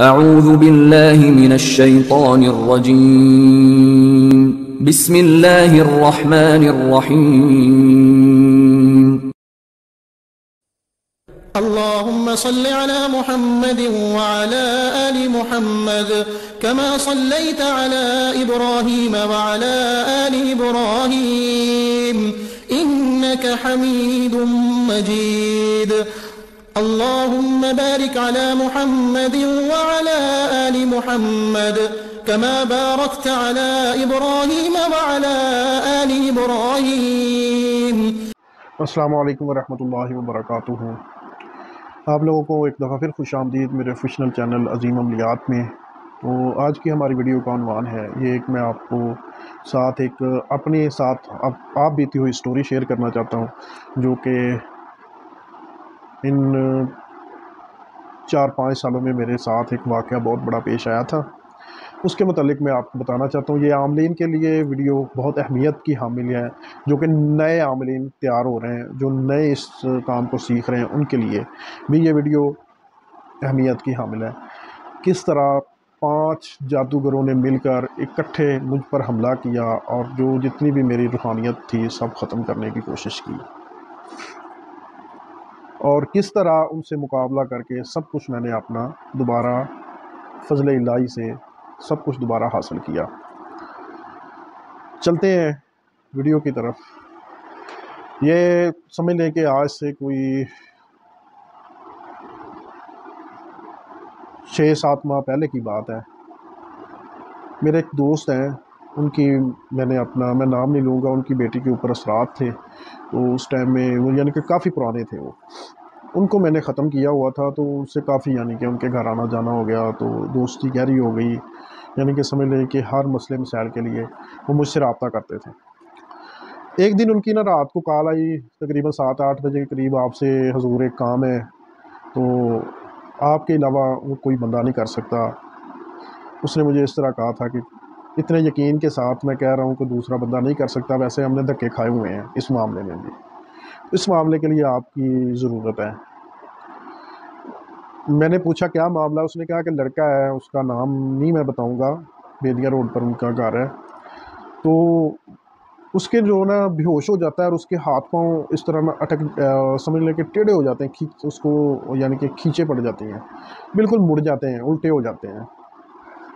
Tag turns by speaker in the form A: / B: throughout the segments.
A: اعوذ باللہ من الشیطان الرجیم بسم اللہ الرحمن الرحیم
B: اللهم صل على محمد وعلى آل محمد كما صليت على إبراهيم وعلى آل إبراهيم إنك حميد مجيد اللهم بارك على محمد وعلى آل محمد كما باركت على إبراهيم وعلى آل إبراهيم.
C: السلام علیکم ورحمۃ اللہ وبرکاتہ. آپ لوگوں کو ایک دفعہ پھر خوش آمدید میرے افیشنل چینل عظیم عملیات میں. تو آج کی ہماری ویڈیو کا عنوان ہے یہ ایک میں آپ کو اپنے ساتھ آپ بیتی ہوئی سٹوری شیئر کرنا چاہتا ہوں جو کہ ان 4-5 سالوں میں میرے ساتھ ایک واقعہ بہت بڑا پیش آیا تھا. اس کے متعلق میں آپ کو بتانا چاہتا ہوں. یہ عاملین کے لیے ویڈیو بہت اہمیت کی حامل ہے، جو کہ نئے عاملین تیار ہو رہے ہیں، جو نئے اس کام کو سیکھ رہے ہیں، ان کے لیے بھی یہ ویڈیو اہمیت کی حامل ہے. کس طرح 5 جادوگروں نے مل کر اکٹھے مجھ پر حملہ کیا اور جو جتنی بھی میری روحانیت تھی سب ختم کرنے کی کوشش کی، اور کس طرح ان سے مقابلہ کر کے سب کچھ میں نے اپنا دوبارہ فضل الہی سے سب کچھ دوبارہ حاصل کیا. چلتے ہیں ویڈیو کی طرف. یہ سمجھ لیں کہ آج سے کوئی 6-7 ماہ پہلے کی بات ہے. میرے ایک دوست ہیں، ان کی میں نام نہیں لوں گا، ان کی بیٹی کے اوپر اثرات تھے. تو اس ٹائم میں وہ یعنی کہ کافی پرانے تھے، وہ ان کو میں نے ختم کیا ہوا تھا. تو اس سے کافی یعنی کہ ان کے گھر آنا جانا ہو گیا، تو دوستی گہری ہو گئی. یعنی کہ سمجھ لیں کہ ہر مسئلے مسائل کے لیے وہ مجھ سے رابطہ کرتے تھے. ایک دن ان کی رات کو کال آئی تقریباً 7-8 بجے کے قریب، آپ سے حضور ایک کام ہے، تو آپ کے علاوہ وہ کوئی بندہ نہیں کر سکتا. اس نے مجھے اس طرح کہا تھا کہ اتنے یقین کے ساتھ میں کہہ رہا ہوں کہ دوسرا بندہ نہیں کر سکتا، ویسے ہم نے دھکے کھائے ہوئے ہیں اس معاملے میں بھی، اس معاملے کے لیے آپ کی ضرورت ہے. میں نے پوچھا کیا معاملہ؟ اس نے کہا کہ لڑکا ہے، اس کا نام نہیں میں بتاؤں گا، بیدیا روڈ پر ان کا گھر ہے. تو اس کے جو نا بے ہوش ہو جاتا ہے اور اس کے ہاتھ پاؤں اس طرح نا سمجھ لیں کہ ٹیڑھے ہو جاتے ہیں، اس کو یعنی کہ کھینچے پڑ جاتے ہیں، بالکل مڑ جاتے ہیں، الٹے ہو جاتے ہیں،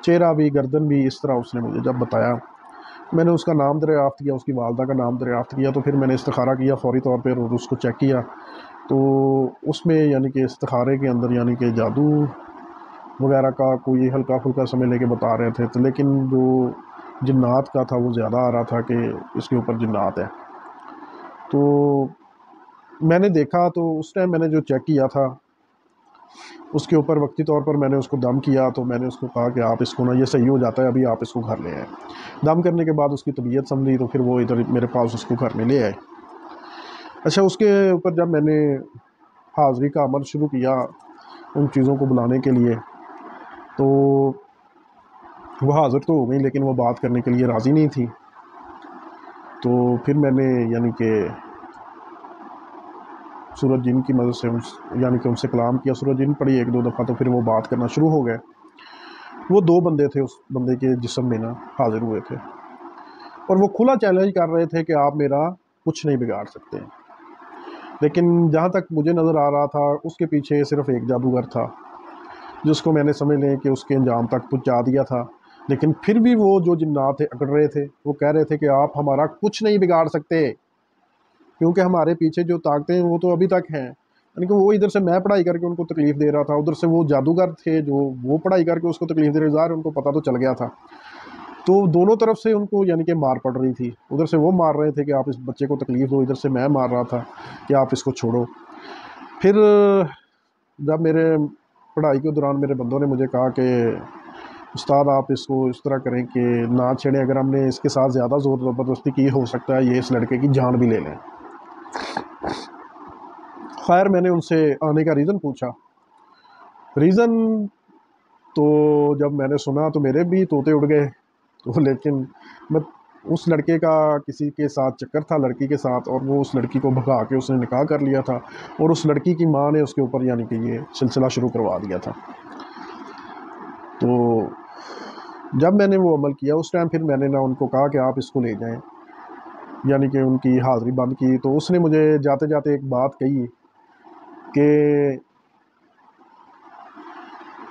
C: چہرہ بھی گردن بھی اس طرح. اس نے مجھے جب بتایا، میں نے اس کا نام دریافت کیا، اس کی والدہ کا نام دریافت کیا. تو پھر میں نے استخارہ کیا فوری طور پہ اور اس کو چیک کیا. تو اس میں یعنی کہ استخارے کے اندر یعنی کہ جادو وغیرہ کا کوئی ہلکا پھلکا سمجھ لے کے بتا رہے تھے، لیکن جو جنات کا تھا وہ زیادہ آ رہا تھا کہ اس کے اوپر جنات ہے. تو میں نے دیکھا، تو اس ٹائم میں نے جو چیک کیا تھا اس کے اوپر وقتی طور پر میں نے اس کو دم کیا. تو میں نے اس کو کہا کہ آپ اس کو نا، یہ صحیح ہو جاتا ہے ابھی، آپ اس کو گھر لے آئے. دم کرنے کے بعد اس کی طبیعت سنبھلی تو پھر وہ ادھر میرے پاس اس کو گھر میں لے آئے. اچھا، اس کے اوپر جب میں نے حاضری کا عمل شروع کیا ان چیزوں کو بلانے کے لیے، تو وہ حاضر تو ہو گئی لیکن وہ بات کرنے کے لیے راضی نہیں تھی. تو پھر میں نے یعنی کہ سورج جن کی مدد سے یعنی کہ ان سے کلام کیا، سورج جن پڑھی 1-2 دفعہ. تو پھر وہ بات کرنا شروع ہو گئے. وہ 2 بندے تھے اس بندے کے جسم میں نا حاضر ہوئے تھے، اور وہ کھلا چیلنج کر رہے تھے کہ آپ میرا کچھ نہیں بگاڑ سکتے. لیکن جہاں تک مجھے نظر آ رہا تھا اس کے پیچھے صرف ایک جادوگر تھا جس کو میں نے سمجھ لیں کہ اس کے انجام تک پہنچا دیا تھا. لیکن پھر بھی وہ جو جنات تھے اکڑ رہے تھے، وہ کہہ رہے تھے کہ آپ ہمارا کچھ نہیں بگاڑ سکتے، کیونکہ ہمارے پیچھے جو طاقتیں وہ تو ابھی تک ہیں. یعنی کہ وہ ادھر سے میں پڑھائی کر کے ان کو تکلیف دے رہا تھا، ادھر سے وہ جادوگر تھے جو وہ پڑھائی کر کے اس کو تکلیف دے رہے. ظاہر ان کو پتہ تو چل گیا تھا. تو دونوں طرف سے ان کو یعنی کہ مار پڑ رہی تھی. ادھر سے وہ مار رہے تھے کہ آپ اس بچے کو تکلیف دو، ادھر سے میں مار رہا تھا کہ آپ اس کو چھوڑو. پھر جب میرے پڑھائی کے دوران میرے بندوں نے مجھے کہا کہ استاد آپ اس کو اس طرح کریں کہ نہ چھیڑیں، اگر ہم نے اس کے ساتھ زیادہ زور زبردستی کی ہو سکتا ہے یہ اس لڑکے کی جان بھی لے لیں. خیر، میں نے ان سے آنے کا ریزن پوچھا. ریزن تو جب میں نے سنا تو میرے بھی طوطے اڑ گئے. تو لیکن اس لڑکے کا کسی کے ساتھ چکر تھا، لڑکی کے ساتھ، اور وہ اس لڑکی کو بھگا کے اس نے نکاح کر لیا تھا، اور اس لڑکی کی ماں نے اس کے اوپر یعنی کہ یہ سلسلہ شروع کروا دیا تھا. تو جب میں نے وہ عمل کیا اس ٹائم پھر میں نے ان کو کہا کہ آپ اس کو لے جائیں، یعنی کہ ان کی حاضری بند کی. تو اس نے مجھے جاتے جاتے ایک بات کہی کہ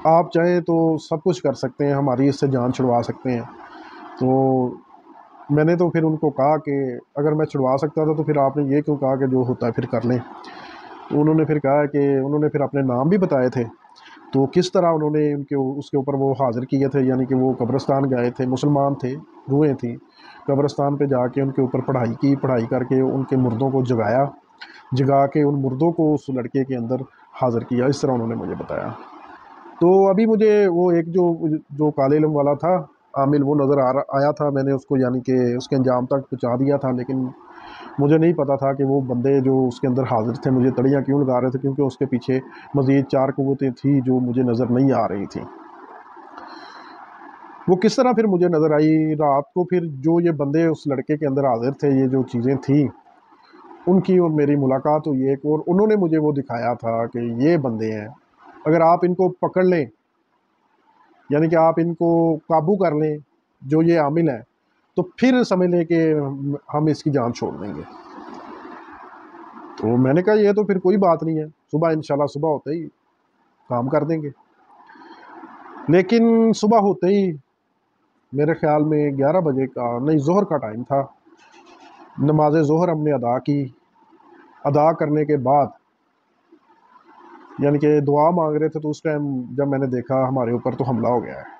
C: آپ چاہیں تو سب کچھ کر سکتے ہیں، ہماری اس سے جان چھڑوا سکتے ہیں. تو میں نے تو پھر ان کو کہا کہ اگر میں چھڑوا سکتا تھا تو پھر آپ نے یہ کیوں کہا کہ جو ہوتا ہے پھر کر لیں. تو انہوں نے پھر کہا کہ انہوں نے پھر اپنے نام بھی بتائے تھے، تو کس طرح انہوں نے اس کے اوپر وہ حاضر کیے تھے، یعنی کہ وہ قبرستان گئے تھے، مسلمان تھے، روحیں تھیں، قبرستان پہ جا کے ان کے اوپر پڑھائی کی، پڑھائی کر کے ان کے مردوں کو جگا کے ان مردوں کو اس لڑکے کے اندر حاضر کیا. اس طرح انہوں نے مجھے بتایا. تو ابھی مجھے وہ ایک جو کالے علم والا تھا عامل وہ نظر آیا تھا. میں نے اس کو یعنی کہ اس کے انجام تک پہنچا دیا تھا، لیکن مجھے نہیں پتا تھا کہ وہ بندے جو اس کے اندر حاضر تھے مجھے تڑیاں کیوں لگا رہے تھے، کیونکہ اس کے پیچھے مزید 4 قوتیں تھیں جو مجھے نظر نہیں آ رہی تھیں. وہ کس طرح پھر مجھے نظر آئی رات کو، پھر جو یہ بندے اس لڑکے کے اندر حاضر تھے، یہ جو چیزیں تھیں ان کی اور میری ملاقات ہوئی ایک، اور انہوں نے مجھے وہ دکھایا تھا کہ یہ بندے ہیں، اگر آپ ان کو پکڑ لیں، یعنی کہ آپ ان کو قابو کر لیں جو یہ عامل ہیں، تو پھر سمجھ لیں کہ ہم اس کی جان چھوڑ دیں گے. تو میں نے کہا یہ تو پھر کوئی بات نہیں ہے، صبح انشاءاللہ صبح ہوتے ہی کام کر دیں گے. لیکن صبح ہوتے ہی میرے خیال میں 11 بجے کا نہیں، ظہر کا ٹائم تھا، نماز ظہر ہم نے ادا کی. ادا کرنے کے بعد یعنی کہ دعا مانگ رہے تھے، تو اس ٹائم جب میں نے دیکھا ہمارے اوپر تو حملہ ہو گیا ہے.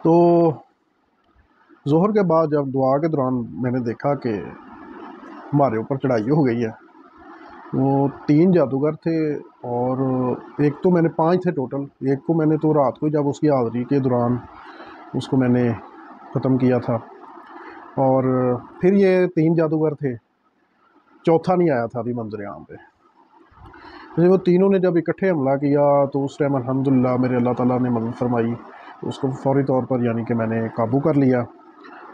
C: تو ظہر کے بعد جب دعا کے دوران میں نے دیکھا کہ ہمارے اوپر چڑھائی ہو گئی ہے. وہ 3 جادوگر تھے، اور ایک تو میں نے 5 تھے ٹوٹل، ایک کو میں نے تو رات کو جب اس کی حاضری کے دوران اس کو میں نے ختم کیا تھا، اور پھر یہ 3 جادوگر تھے، چوتھا نہیں آیا تھا ابھی منظر عام پہ. وہ تینوں نے جب اکٹھے حملہ کیا تو اس ٹائم الحمدللہ میرے اللہ تعالیٰ نے مدد فرمائی، اس کو فوری طور پر یعنی کہ میں نے قابو کر لیا،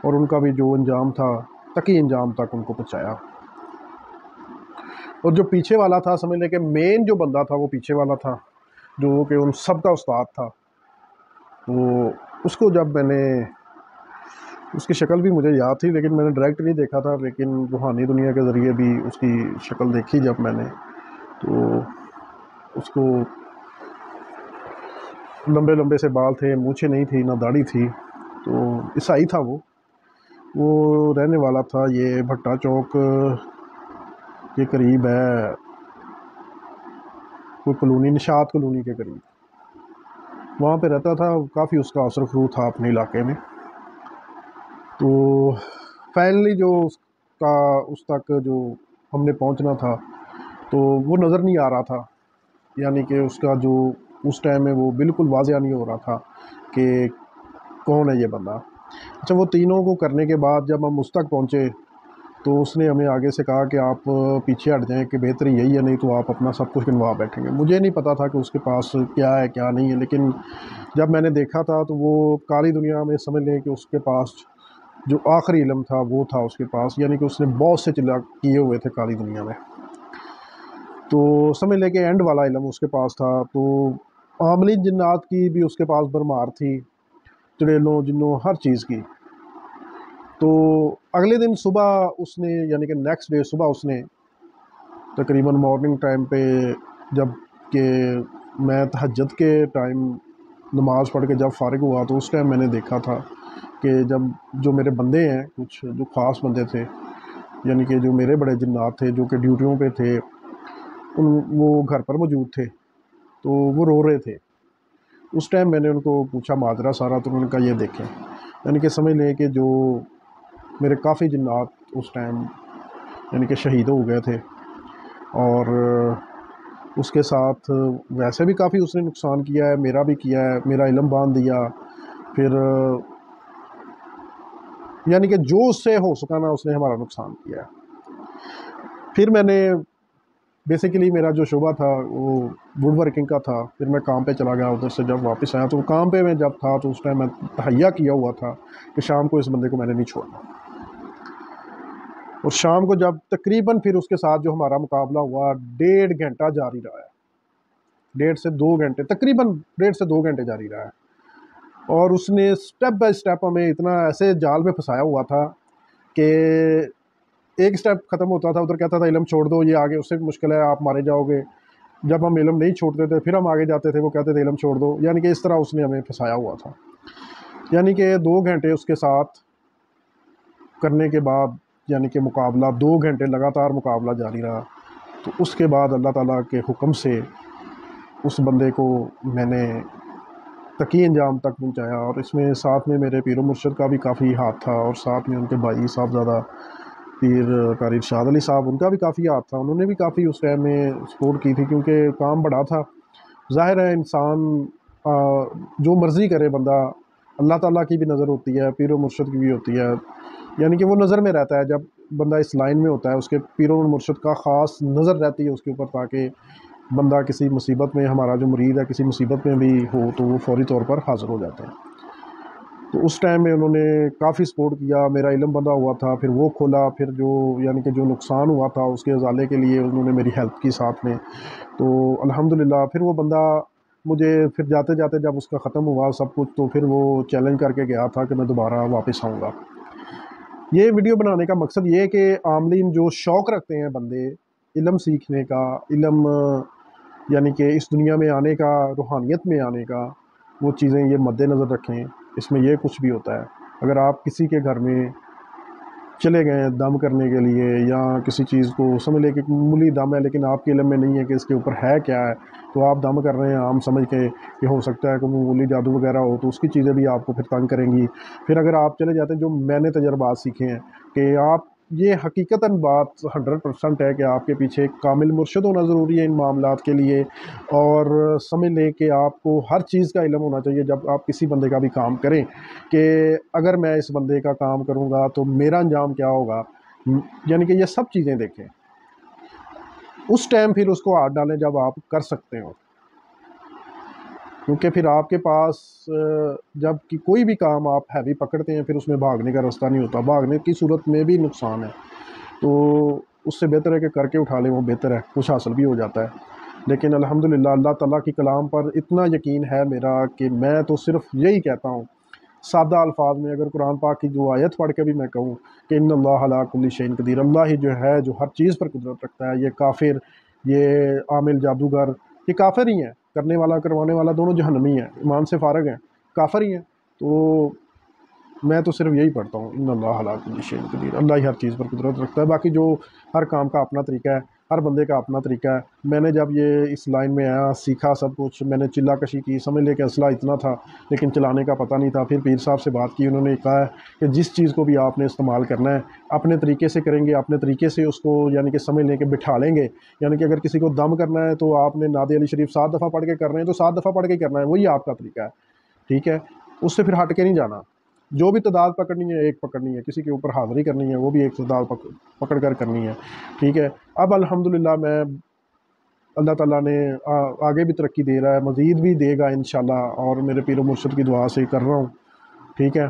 C: اور ان کا بھی جو انجام تھا تقی انجام تک ان کو پہنچایا. اور جو پیچھے والا تھا، سمجھ لیں کہ مین جو بندہ تھا وہ پیچھے والا تھا، جو کہ ان سب کا استاد تھا. وہ اس کو جب میں نے اس کی شکل بھی مجھے یاد تھی، لیکن میں نے ڈائریکٹ نہیں دیکھا تھا، لیکن روحانی دنیا کے ذریعے بھی اس کی شکل دیکھی جب میں نے، تو اس کو لمبے لمبے سے بال تھے، مونچھیں نہیں تھی، نہ داڑھی تھی. تو عیسائی تھا وہ رہنے والا تھا یہ بھٹا چوک کے قریب ہے کوئی کالونی، نشاط کالونی کے قریب، وہاں پہ رہتا تھا. کافی اس کا اثر فرو تھا اپنے علاقے میں. تو فائنلی جو اس تک جو ہم نے پہنچنا تھا تو وہ نظر نہیں آ رہا تھا، یعنی کہ اس کا جو اس ٹائم میں وہ بالکل واضح نہیں ہو رہا تھا کہ کون ہے یہ بندہ. اچھا، وہ تینوں کو کرنے کے بعد جب ہم اس تک پہنچے تو اس نے ہمیں آگے سے کہا کہ آپ پیچھے ہٹ جائیں، کہ بہتری یہی ہے، نہیں تو آپ اپنا سب کچھ گنوا بیٹھیں گے. مجھے نہیں پتا تھا کہ اس کے پاس کیا ہے کیا نہیں ہے، لیکن جب میں نے دیکھا تھا تو وہ کالی دنیا میں سمجھ لیں کہ اس کے پاس جو آخری علم تھا وہ تھا اس کے پاس، یعنی کہ اس نے بہت سے چلا کیے ہوئے تھے کالی دنیا میں. تو سمجھ لیں کہ اینڈ والا علم اس کے پاس تھا. تو عاملی جنات کی بھی اس کے پاس بھرمار تھی، چڑیلوں جنوں ہر چیز کی. تو اگلے دن صبح اس نے یعنی کہ نیکسٹ ڈے صبح اس نے تقریباً مارننگ ٹائم پہ، جب کہ میں تہجد کے ٹائم نماز پڑھ کے جب فارغ ہوا تو اس ٹائم میں نے دیکھا تھا کہ جب جو میرے بندے ہیں کچھ جو خاص بندے تھے، یعنی کہ جو میرے بڑے جنات تھے جو کہ ڈیوٹیوں پہ تھے، وہ گھر پر موجود تھے، تو وہ رو رہے تھے. اس ٹائم میں نے ان کو پوچھا ماجرا سارا، تو انہوں نے کہا یہ دیکھیں، یعنی کہ سمجھ لیں کہ جو میرے کافی جنات اس ٹائم یعنی کہ شہید ہو گئے تھے، اور اس کے ساتھ ویسے بھی کافی اس نے نقصان کیا ہے، میرا بھی کیا ہے، میرا علم باندھ دیا، پھر یعنی کہ جو اس سے ہو سکا نا اس نے ہمارا نقصان کیا ہے. پھر میں نے بیسیکلی میرا جو شعبہ تھا وہ ووڈ ورکنگ کا تھا، پھر میں کام پہ چلا گیا. ادھر سے جب واپس آیا تو کام پہ میں جب تھا تو اس ٹائم میں تہیا کیا ہوا تھا کہ شام کو اس بندے کو میں نے نہیں چھوڑنا. اور شام کو جب تقریباً پھر اس کے ساتھ جو ہمارا مقابلہ ہوا 1.5 گھنٹہ جاری رہا ہے. 1.5 سے 2 گھنٹے، تقریباً 1.5 سے 2 گھنٹے جاری رہا ہے، اور اس نے سٹیپ بائی سٹیپ ہمیں اتنا ایسے جال میں پھنسایا ہوا تھا کہ ایک سٹیپ ختم ہوتا تھا ادھر کہتا تھا علم چھوڑ دو، یہ آگے اس سے مشکل ہے، آپ مارے جاؤ گے۔ جب ہم علم نہیں چھوڑتے تھے پھر ہم آگے جاتے تھے، وہ کہتے تھے علم چھوڑ دو، یعنی کہ اس طرح اس نے ہمیں پھنسایا ہوا تھا۔ یعنی کہ 2 گھنٹے اس کے ساتھ کرنے کے بعد، یعنی کہ مقابلہ 2 گھنٹے لگاتار مقابلہ جاری رہا، تو اس کے بعد اللہ تعالیٰ کے حکم سے اس بندے کو میں نے تقی انجام تک پہنچایا، اور اس میں ساتھ میں میرے پیر و مرشد کا بھی کافی ہاتھ تھا، اور ساتھ میں ان کے بھائی صاحبزادہ پیر قاری ارشاد علی صاحب، ان کا بھی کافی ہاتھ تھا، انہوں نے بھی کافی اس ٹائم میں سپورٹ کی تھی، کیونکہ کام بڑا تھا۔ ظاہر ہے انسان جو مرضی کرے بندہ، اللہ تعالیٰ کی بھی نظر ہوتی ہے، پیر و مرشد کی بھی ہوتی ہے، یعنی کہ وہ نظر میں رہتا ہے جب بندہ اس لائن میں ہوتا ہے، اس کے پیر و مرشد کا خاص نظر رہتی ہے اس کے اوپر، تاکہ بندہ کسی مصیبت میں، ہمارا جو مرید ہے کسی مصیبت میں بھی ہو تو وہ فوری طور پر حاضر ہو جاتے ہیں۔ تو اس ٹائم میں انہوں نے کافی سپورٹ کیا، میرا علم بندہ ہوا تھا، پھر وہ کھولا، پھر جو یعنی کہ جو نقصان ہوا تھا اس کے ازالے کے لیے انہوں نے میری ہیلپ کی ساتھ میں، تو الحمدللہ پھر وہ بندہ مجھے پھر جاتے جاتے جب اس کا ختم ہوا سب کچھ، تو پھر وہ چیلنج کر کے گیا تھا کہ میں دوبارہ واپس آؤں گا۔ یہ ویڈیو بنانے کا مقصد یہ ہے کہ عاملین جو شوق رکھتے ہیں بندے علم سیکھنے کا، علم یعنی کہ اس دنیا میں آنے کا، روحانیت میں آنے کا، وہ چیزیں یہ مد نظر رکھیں۔ اس میں یہ کچھ بھی ہوتا ہے، اگر آپ کسی کے گھر میں چلے گئے دم کرنے کے لیے، یا کسی چیز کو سمجھ لے کہ معمولی دم ہے لیکن آپ کے علم میں نہیں ہے کہ اس کے اوپر ہے کیا ہے، تو آپ دم کر رہے ہیں عام سمجھ کے کہ ہو سکتا ہے کہ معمولی جادو وغیرہ ہو، تو اس کی چیزیں بھی آپ کو پھر تنگ کریں گی۔ پھر اگر آپ چلے جاتے ہیں، جو میں نے تجربات سیکھے ہیں کہ آپ، یہ حقیقتاً بات 100% ہے کہ آپ کے پیچھے ایک کامل مرشد ہونا ضروری ہے ان معاملات کے لیے، اور سمجھ لیں کہ آپ کو ہر چیز کا علم ہونا چاہیے جب آپ کسی بندے کا بھی کام کریں، کہ اگر میں اس بندے کا کام کروں گا تو میرا انجام کیا ہوگا، یعنی کہ یہ سب چیزیں دیکھیں، اس ٹائم پھر اس کو ہاتھ ڈالیں جب آپ کر سکتے ہو، کیونکہ پھر آپ کے پاس جب کہ کوئی بھی کام آپ ہیوی پکڑتے ہیں پھر اس میں بھاگنے کا راستہ نہیں ہوتا، بھاگنے کی صورت میں بھی نقصان ہے، تو اس سے بہتر ہے کہ کر کے اٹھا لیں، وہ بہتر ہے، کچھ حاصل بھی ہو جاتا ہے۔ لیکن الحمدللہ اللہ تعالیٰ کی کلام پر اتنا یقین ہے میرا کہ میں تو صرف یہی کہتا ہوں سادہ الفاظ میں، اگر قرآن پاک کی جو آیت پڑھ کے بھی میں کہوں کہ ان اللہ علی کل شیء قدیر، اللہ ہی جو ہے جو ہر چیز پر قدرت رکھتا ہے، یہ کافر، یہ عامل جادوگر، یہ کافر ہی ہیں، کرنے والا کروانے والا دونوں جہنمی ہیں، ایمان سے فارغ ہیں، کافر ہی ہیں۔ تو میں تو صرف یہی پڑھتا ہوں ان اللہ علی کل شیء قدیر، اللہ ہی ہر چیز پر قدرت رکھتا ہے، باقی جو ہر کام کا اپنا طریقہ ہے، ہر بندے کا اپنا طریقہ ہے۔ میں نے جب یہ اس لائن میں آیا، سیکھا سب کچھ، میں نے چلا کشی کی، سمجھ لے کہ اسلحہ اتنا تھا لیکن چلانے کا پتہ نہیں تھا، پھر پیر صاحب سے بات کی، انہوں نے کہا ہے کہ جس چیز کو بھی آپ نے استعمال کرنا ہے اپنے طریقے سے کریں گے، اپنے طریقے سے اس کو یعنی کہ سمجھ لیں کہ بٹھا لیں گے، یعنی کہ اگر کسی کو دم کرنا ہے تو آپ نے ناد علی شریف 7 دفعہ پڑھ کے کر رہے ہیں تو 7 دفعہ پڑھ کے کرنا ہے، وہی آپ کا طریقہ ہے، ٹھیک ہے، اس سے پھر ہٹ کے نہیں جانا، جو بھی تعداد پکڑنی ہے ایک پکڑنی ہے، کسی کے اوپر حاضری کرنی ہے وہ بھی ایک تعداد پکڑ کر کرنی ہے، ٹھیک ہے۔ اب الحمدللہ میں، اللہ تعالیٰ نے آگے بھی ترقی دے رہا ہے، مزید بھی دے گا انشاءاللہ، اور میرے پیر و مرشد کی دعا سے کر رہا ہوں، ٹھیک ہے۔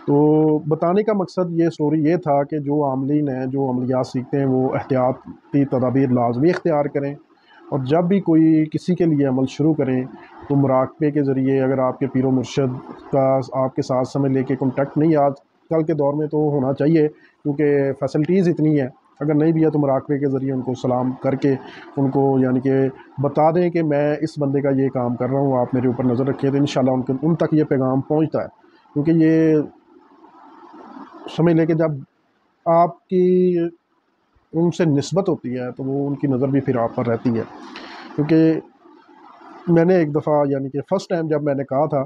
C: تو بتانے کا مقصد یہ سٹوری یہ تھا کہ جو عاملین ہیں، جو عملیات سیکھتے ہیں، وہ احتیاطی تدابیر لازمی اختیار کریں، اور جب بھی کوئی کسی کے لیے عمل شروع کریں تو مراقبے کے ذریعے، اگر آپ کے پیر و مرشد کا آپ کے ساتھ سمجھ لے کے کانٹیکٹ نہیں، آج کل کے دور میں تو ہونا چاہیے کیونکہ فیسلٹیز اتنی ہیں، اگر نہیں بھی ہے تو مراقبے کے ذریعے ان کو سلام کر کے ان کو یعنی کہ بتا دیں کہ میں اس بندے کا یہ کام کر رہا ہوں، آپ میرے اوپر نظر رکھیں، تو انشاءاللہ ان تک یہ پیغام پہنچتا ہے، کیونکہ یہ سمجھ لے کہ جب آپ کی ان سے نسبت ہوتی ہے تو وہ ان کی نظر بھی پھر آپ پر رہتی ہے، کیونکہ میں نے ایک دفعہ یعنی کہ فرسٹ ٹائم جب میں نے کہا تھا،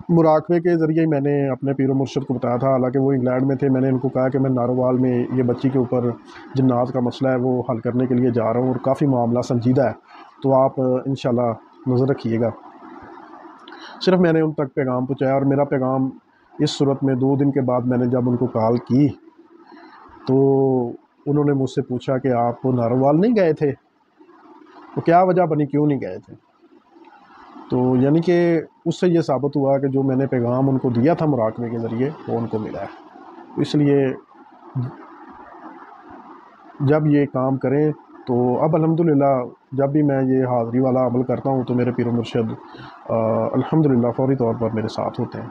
C: مراقبے کے ذریعے میں نے اپنے پیر و مرشد کو بتایا تھا، حالانکہ وہ انگلینڈ میں تھے، میں نے ان کو کہا کہ میں ناروال میں یہ بچی کے اوپر جنات کا مسئلہ ہے وہ حل کرنے کے لیے جا رہا ہوں، اور کافی معاملہ سنجیدہ ہے، تو آپ انشاءاللہ نظر رکھیے گا۔ صرف میں نے ان تک پیغام پہنچایا، اور میرا پیغام اس صورت میں 2 دن کے بعد میں نے جب ان کو کال کی تو انہوں نے مجھ سے پوچھا کہ آپ ناروال نہیں گئے تھے، تو کیا وجہ بنی کیوں نہیں گئے تھے، تو یعنی کہ اس سے یہ ثابت ہوا کہ جو میں نے پیغام ان کو دیا تھا مراقبے کے ذریعے وہ ان کو ملا ہے، اس لیے جب یہ کام کریں تو اب الحمدللہ جب بھی میں یہ حاضری والا عمل کرتا ہوں تو میرے پیر و مرشد الحمدللہ فوری طور پر میرے ساتھ ہوتے ہیں.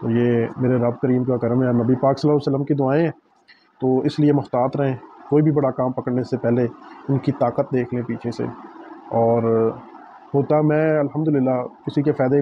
C: تو یہ میرے رب کریم کا کرم ہے. نبی پاک صلی اللہ علیہ وسلم کی دعائیں ہیں، تو اس لیے محتاط رہیں. کوئی بھی بڑا کام پکڑنے سے پہلے ان کی طاقت دیکھ لیں پیچھے سے. اور ہوتا میں الحمدللہ کسی کے فائدے